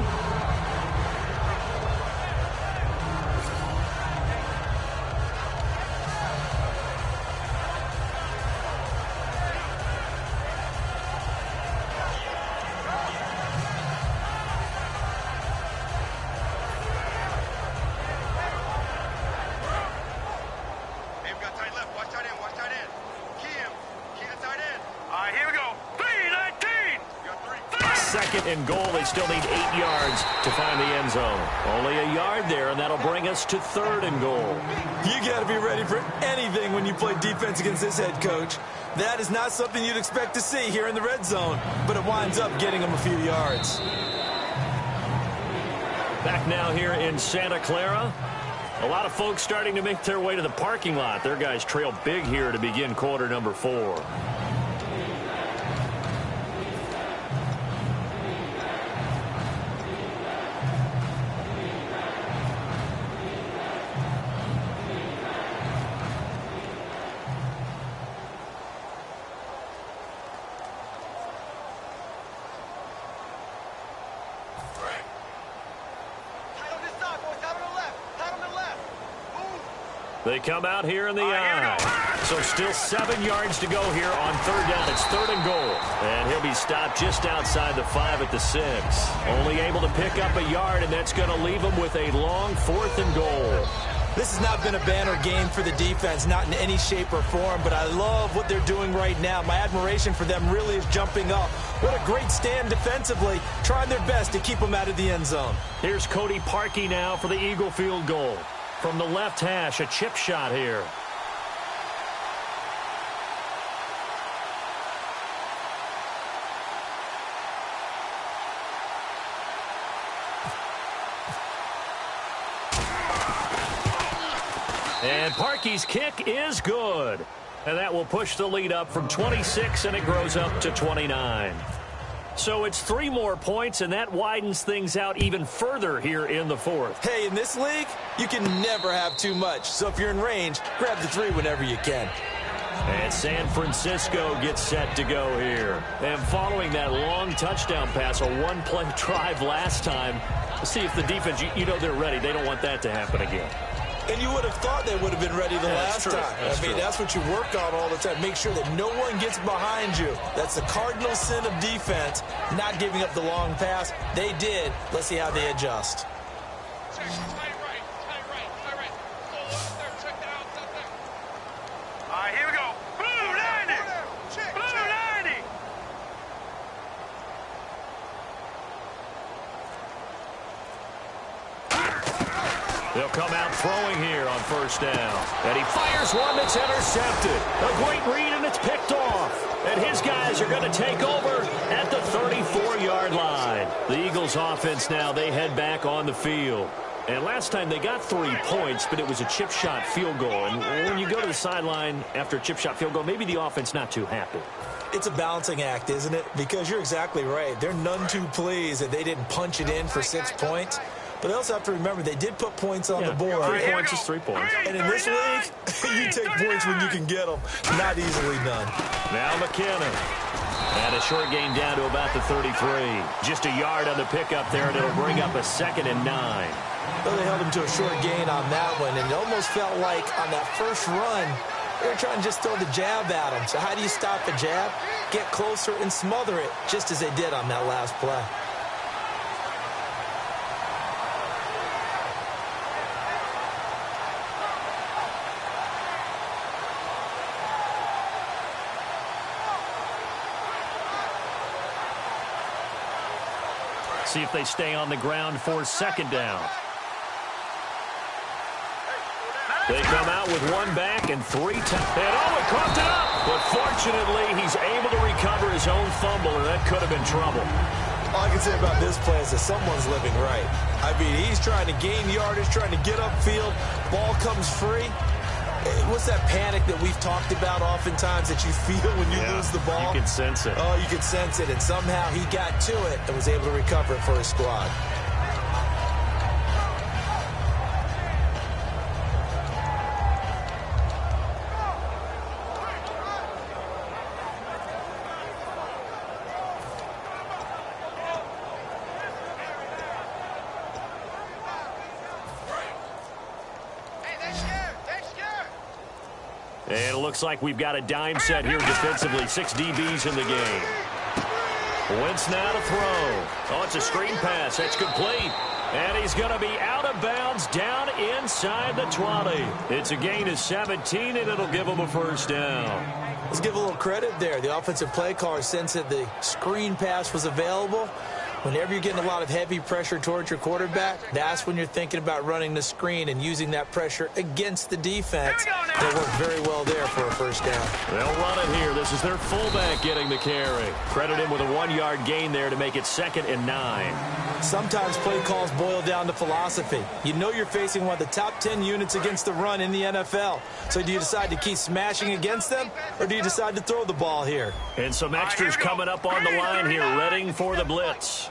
And goal, they still need 8 yards to find the end zone. Only a yard there, and that'll bring us to 3rd and goal. You got to be ready for anything when you play defense against this head coach. That is not something you'd expect to see here in the red zone, but it winds up getting them a few yards. Back now here in Santa Clara. A lot of folks starting to make their way to the parking lot. Their guys trail big here to begin quarter number 4. They come out here in the I. So still 7 yards to go here on third down. It's 3rd and goal. And he'll be stopped just outside the 5 at the 6. Only able to pick up a yard, and that's going to leave him with a long 4th and goal. This has not been a banner game for the defense, not in any shape or form, but I love what they're doing right now. My admiration for them really is jumping up. What a great stand defensively, trying their best to keep them out of the end zone. Here's Cody Parkey now for the Eagle field goal. From the left hash, a chip shot here. And Parkey's kick is good. And that will push the lead up from 26, and it grows up to 29. So it's 3 more points, and that widens things out even further here in the 4th. Hey, in this league, you can never have too much. So if you're in range, grab the 3 whenever you can. And San Francisco gets set to go here. And following that long touchdown pass, a one-play drive last time, let's see if the defense, you know they're ready. They don't want that to happen again. And you would have thought they would have been ready the last time. I mean, that's what you work on all the time. Make sure that no one gets behind you. That's the cardinal sin of defense, not giving up the long pass. They did. Let's see how they adjust. Check tight right. Go up there. Check that out. Up there. All right, here we go. Blue 90. Blue 90. They'll come out throwing here on first down. And he fires one that's intercepted. A great read, and it's picked off. And his guys are going to take over at the 34-yard line. The Eagles offense now, they head back on the field. And last time they got 3 points, but it was a chip shot field goal. And when you go to the sideline after a chip shot field goal, maybe the offense not too happy. It's a balancing act, isn't it? Because you're exactly right. They're none too pleased that they didn't punch it in for 6 points. But they also have to remember they did put points on the board. 3 points is 3 points. And in this league, you take points when you can get them. Not easily done. Now McKinnon. And a short gain down to about the 33. Just a yard on the pickup there, and it'll bring up a 2nd and 9. Well, they held him to a short gain on that one, and it almost felt like on that first run, they were trying to just throw the jab at him. So how do you stop a jab? Get closer and smother it, just as they did on that last play. See if they stay on the ground for 2nd down. They come out with 1 back and 3 times. And he coughed it up. But fortunately, he's able to recover his own fumble, and that could have been trouble. All I can say about this play is that someone's living right. I mean, he's trying to gain yardage, trying to get upfield. Ball comes free. What's that panic that we've talked about oftentimes that you feel when you lose the ball? You can sense it. Oh, you can sense it. And somehow he got to it and was able to recover it for his squad. And it looks like we've got a dime set here defensively. 6 DBs in the game. Wentz now to throw. Oh, it's a screen pass. That's complete. And he's going to be out of bounds down inside the 20. It's a gain of 17, and it'll give him a first down. Let's give a little credit there. The offensive play caller sensed that the screen pass was available. Whenever you're getting a lot of heavy pressure towards your quarterback, that's when you're thinking about running the screen and using that pressure against the defense. They work very well there for a first down. They'll run it here. This is their fullback getting the carry. Credit him with a 1-yard gain there to make it 2nd and 9. Sometimes play calls boil down to philosophy. You know you're facing one of the top 10 units against the run in the NFL. So do you decide to keep smashing against them, or do you decide to throw the ball here? And some extras coming up on the line here, readying for the blitz.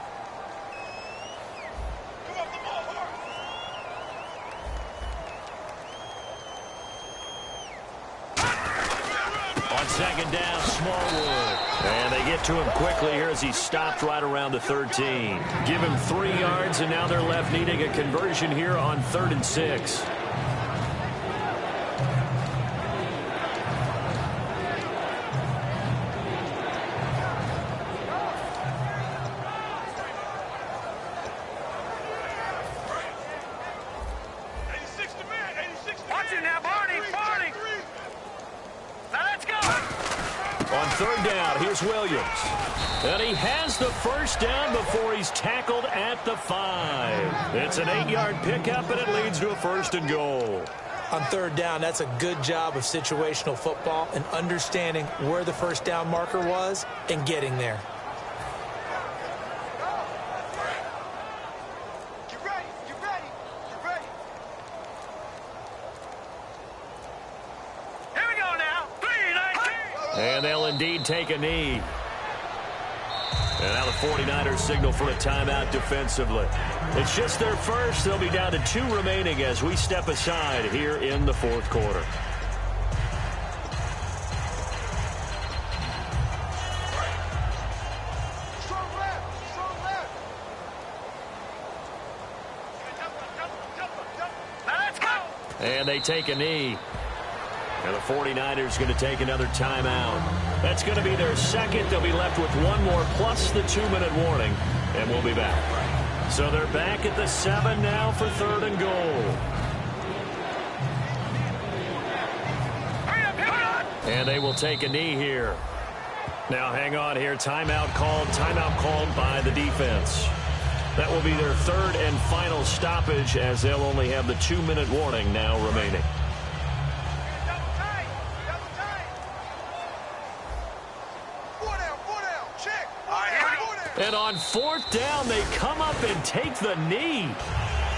On 2nd down, Smallwood. And they get to him quickly here as he stopped right around the 13. Give him 3 yards, and now they're left needing a conversion here on 3rd and 6. Watch it now, Barney. Now let's go. On 3rd down, here's Williams. And he has the first down before he's tackled at the 5. It's an 8-yard pickup, and it leads to a 1st and goal. On 3rd down, that's a good job of situational football and understanding where the first down marker was and getting there. Get ready. Here we go now. 3-19. And they'll indeed take a knee. And now the 49ers signal for a timeout defensively. It's just their first. They'll be down to 2 remaining as we step aside here in the 4th quarter. Strong left. Now let's go. And they take a knee. And the 49ers going to take another timeout. That's going to be their second. They'll be left with 1 more plus the 2-minute warning. And we'll be back. So they're back at the 7 now for 3rd and goal. Hurry up. And they will take a knee here. Now hang on here. Timeout called by the defense. That will be their 3rd and final stoppage as they'll only have the 2-minute warning now remaining. Double tight. Four down. Check. All right, here we go. And on 4th down, they come up and take the knee.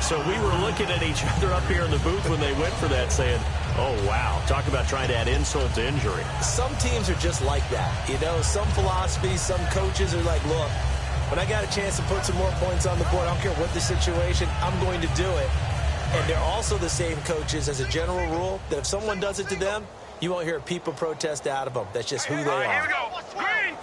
So we were looking at each other up here in the booth when they went for that saying, oh, wow. Talk about trying to add insult to injury. Some teams are just like that. You know, some philosophies, some coaches are like, look, when I got a chance to put some more points on the board, I don't care what the situation, I'm going to do it. And they're also the same coaches as a general rule that if someone does it to them, you won't hear a peep of protest out of them. That's just who they All right, here we are. go. Green.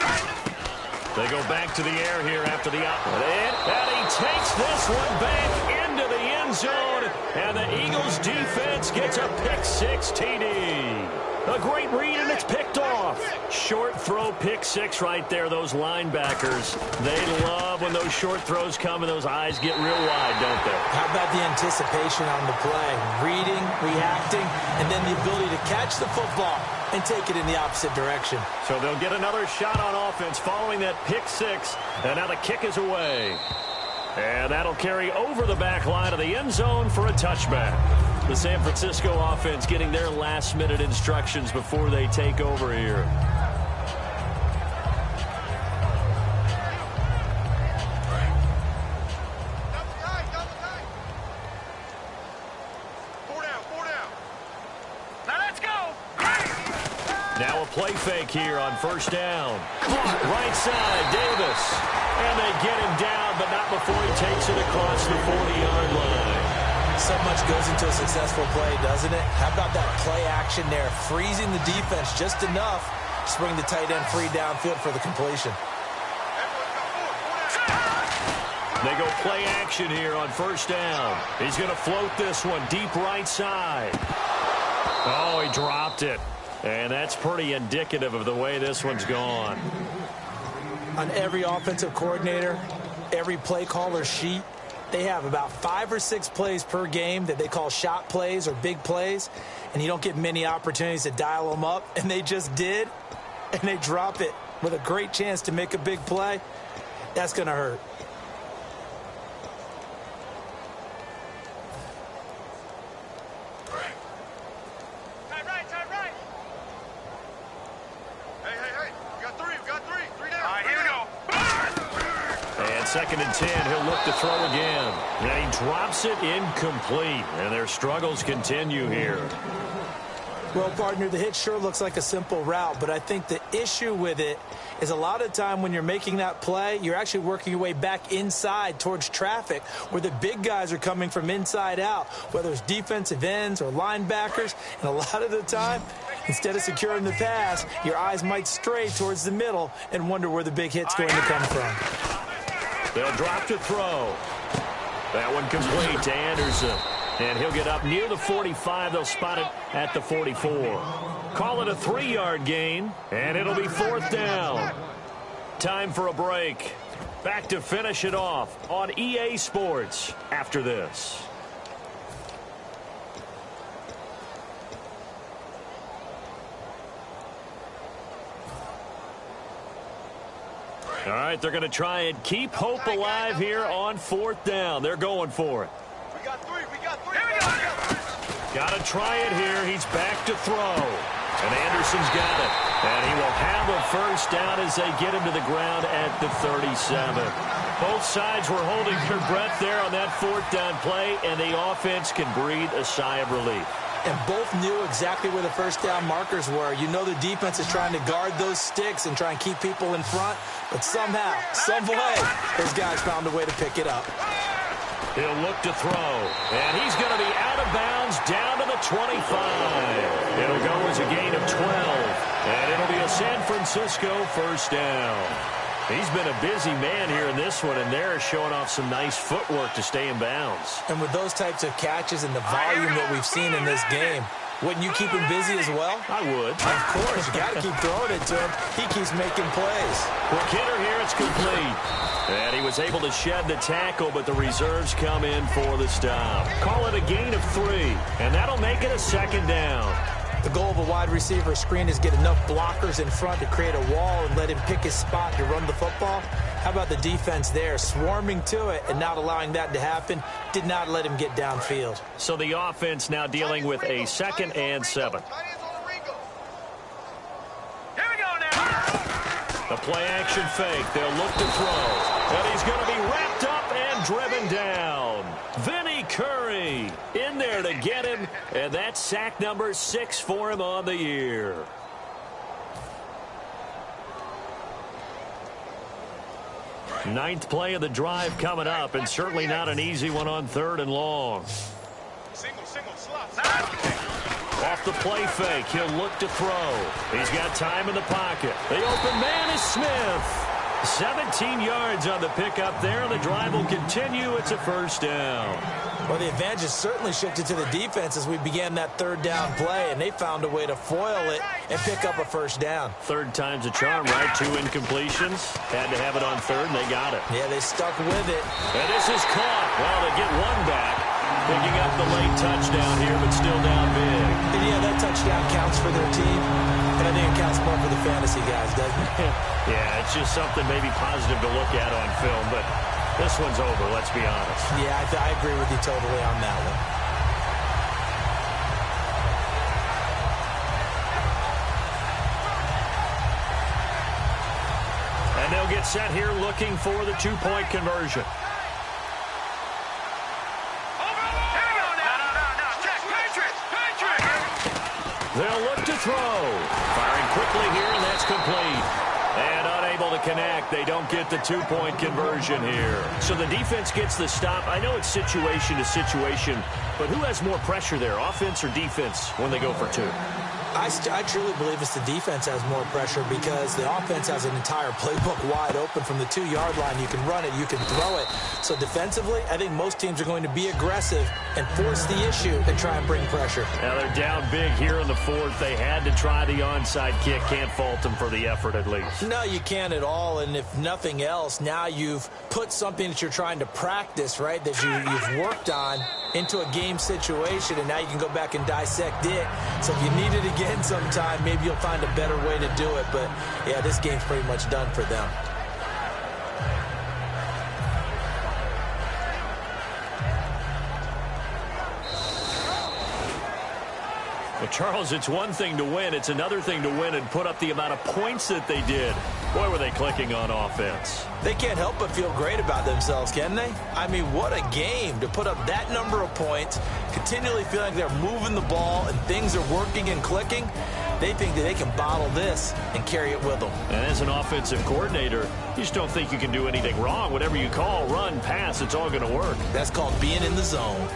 They go back to the air here after the out. And he takes this one back into the end zone. And the Eagles defense gets a pick-6 TD. A great read, and it's picked off. Short throw, pick-6 right there. Those linebackers, they love when those short throws come and those eyes get real wide, don't they? How about the anticipation on the play? Reading, reacting, and then the ability to catch the football and take it in the opposite direction. So they'll get another shot on offense following that pick-6, and now the kick is away. And that'll carry over the back line of the end zone for a touchback. The San Francisco offense getting their last-minute instructions before they take over here. Now let's go. Now a play fake here on 1st down. Clock right side, Davis. And they get him down, but not before he takes it across the 40-yard line. So much goes into a successful play, doesn't it? How about that play action there, freezing the defense just enough to bring the tight end free downfield for the completion. They go play action here on 1st down. He's going to float this one deep right side. Oh, he dropped it. And that's pretty indicative of the way this one's gone. On every offensive coordinator, every play caller sheet, they have about 5 or 6 plays per game that they call shot plays or big plays, and you don't get many opportunities to dial them up, and they just did, and they drop it with a great chance to make a big play. That's going to hurt. 2nd and 10. He'll look to throw again. And he drops it incomplete. And their struggles continue here. Well, partner, the hit sure looks like a simple route, but I think the issue with it is a lot of time when you're making that play, you're actually working your way back inside towards traffic where the big guys are coming from inside out, whether it's defensive ends or linebackers. And a lot of the time, instead of securing the pass, your eyes might stray towards the middle and wonder where the big hit's going to come from. They'll drop to throw. That one complete to Anderson. And he'll get up near the 45. They'll spot it at the 44. Call it a 3-yard gain, and it'll be 4th down. Time for a break. Back to finish it off on EA Sports after this. All right, they're going to try and keep hope alive here on 4th down. They're going for it. We got three. Here we go. Got to try it here. He's back to throw. And Anderson's got it. And he will have a 1st down as they get him to the ground at the 37. Both sides were holding their breath there on that 4th down play, and the offense can breathe a sigh of relief. And both knew exactly where the 1st down markers were. You know the defense is trying to guard those sticks and try and keep people in front, but somehow, some way, those guys found a way to pick it up. He'll look to throw, and he's going to be out of bounds down to the 25. It'll go as a gain of 12, and it'll be a San Francisco 1st down. He's been a busy man here in this one, and they're showing off some nice footwork to stay in bounds. And with those types of catches and the volume that we've seen in this game, wouldn't you keep him busy as well? I would. Of course. You got to keep throwing it to him. He keeps making plays. For Kidder here, it's complete. And he was able to shed the tackle, but the reserves come in for the stop. Call it a gain of 3, and that'll make it a 2nd down. The goal of a wide receiver screen is get enough blockers in front to create a wall and let him pick his spot to run the football. How about the defense there, swarming to it and not allowing that to happen? Did not let him get downfield. So the offense now dealing with a 2nd and 7. Here we go now. The play-action fake. They'll look to throw. And he's going to be wrapped up and driven down. Vinny Curry in there to get him. And that's sack number 6 for him on the year. Ninth play of the drive coming up, and certainly not an easy one on 3rd and long. Single, slot. Off the play fake, he'll look to throw. He's got time in the pocket. The open man is Smith. 17 yards on the pickup there, and the drive will continue. It's a 1st down. Well, the advantage has certainly shifted to the defense as we began that 3rd down play, and they found a way to foil it and pick up a 1st down. 3rd time's a charm, right? 2 incompletions. Had to have it on 3rd, and they got it. Yeah, they stuck with it. And this is caught. Well, they get one back. Picking up the late touchdown here, but still down big. And yeah, that touchdown counts for their team, but I think it counts more for the fantasy guys, doesn't it? Yeah, it's just something maybe positive to look at on film, but this one's over, let's be honest. Yeah, I agree with you totally on that one. And they'll get set here looking for the 2-point conversion. They'll look to throw. Firing quickly here, and that's complete. And unable to connect. They don't get the 2-point conversion here. So the defense gets the stop. I know it's situation to situation, but who has more pressure there, offense or defense, when they go for 2? I truly believe it's the defense has more pressure because the offense has an entire playbook wide open from the 2-yard line. You can run it, you can throw it. So defensively, I think most teams are going to be aggressive and force the issue and try and bring pressure. Now they're down big here in the 4th. They had to try the onside kick. Can't fault them for the effort at least. No, you can't at all. And if nothing else, now you've put something that you're trying to practice, right, that you've worked on into a game situation, and now you can go back and dissect it. So if you need it again sometime, maybe you'll find a better way to do it. But, yeah, this game's pretty much done for them. Well, Charles, it's one thing to win. It's another thing to win and put up the amount of points that they did. Boy, were they clicking on offense. They can't help but feel great about themselves, can they? I mean, what a game to put up that number of points, continually feeling like they're moving the ball and things are working and clicking. They think that they can bottle this and carry it with them. And as an offensive coordinator, you just don't think you can do anything wrong. Whatever you call, run, pass, it's all going to work. That's called being in the zone.